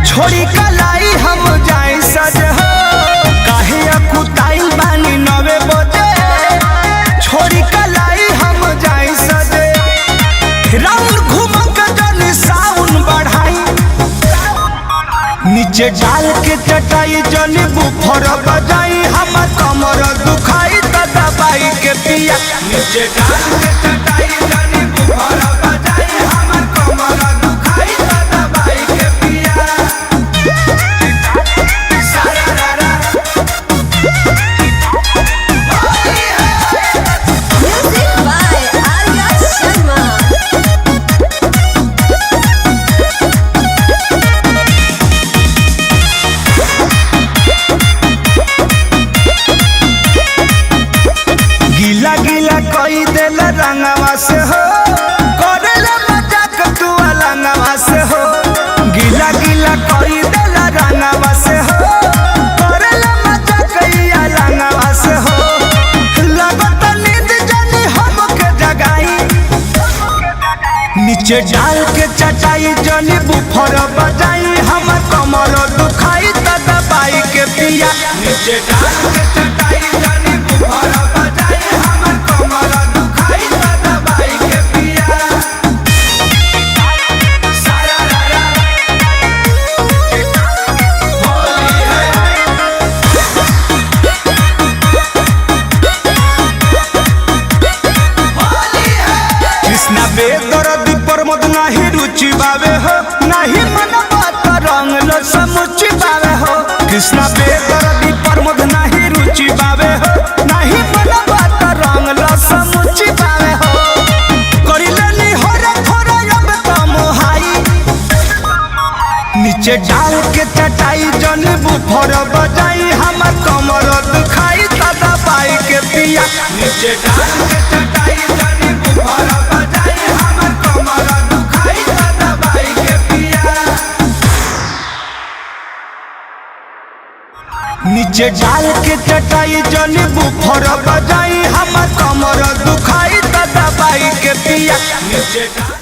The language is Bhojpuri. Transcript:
छोड़ी कलाई हम जाए सज हो काहे अकुताइल बानी 9 बजे छोड़ी कलाई हम जाए सज राउंड घूम के जन साउंड बढ़ाई नीचे डाल के चटाई जन बुफर बजाई हम कमर दुखाई त दबाई के पिया नीचे डाल के चटाई जन बुफर बजाई हम कमर दुखाई त दबाई के पिया। गीला गीला कई देल रंगवा से हो करेला मजाक तू अलंगवा से हो गीला गीला कई देल रंगवा से हो करेला मजाक ई अलंगवा से हो लगत नींद जानी हमके जगाई नीचे डाल के चटाई जनी बुफर बजाई हम कमर दुखाई त दबाई के पिया नीचे डाल के चटाई जनी बुफर बजाई हम कमर दुखाई त दबाई के पिया। कृष्णा बेदर्दी प्रमोद नाही रुचि बावे हो नाही मन बात रंग लो समुची बावे हो कृष्णा बेदर्दी प्रमोद नाही रुचि बावे हो नाही मन बात रंग लो समुची बावे हो करिलेनी होरे थोरे अब त मोहाई नीचे डाल के चटाई जन बुफर बजाई हम कमर दुखाई त दबाई के पिया नीचे डाल के चटाई जन बुफर बजाई हम कमर दुखाई त दबाई के पिया नीचे डाल के चटाई जन बुफर बजाई हम कमर दुखाई त दबाई के पिया नीचे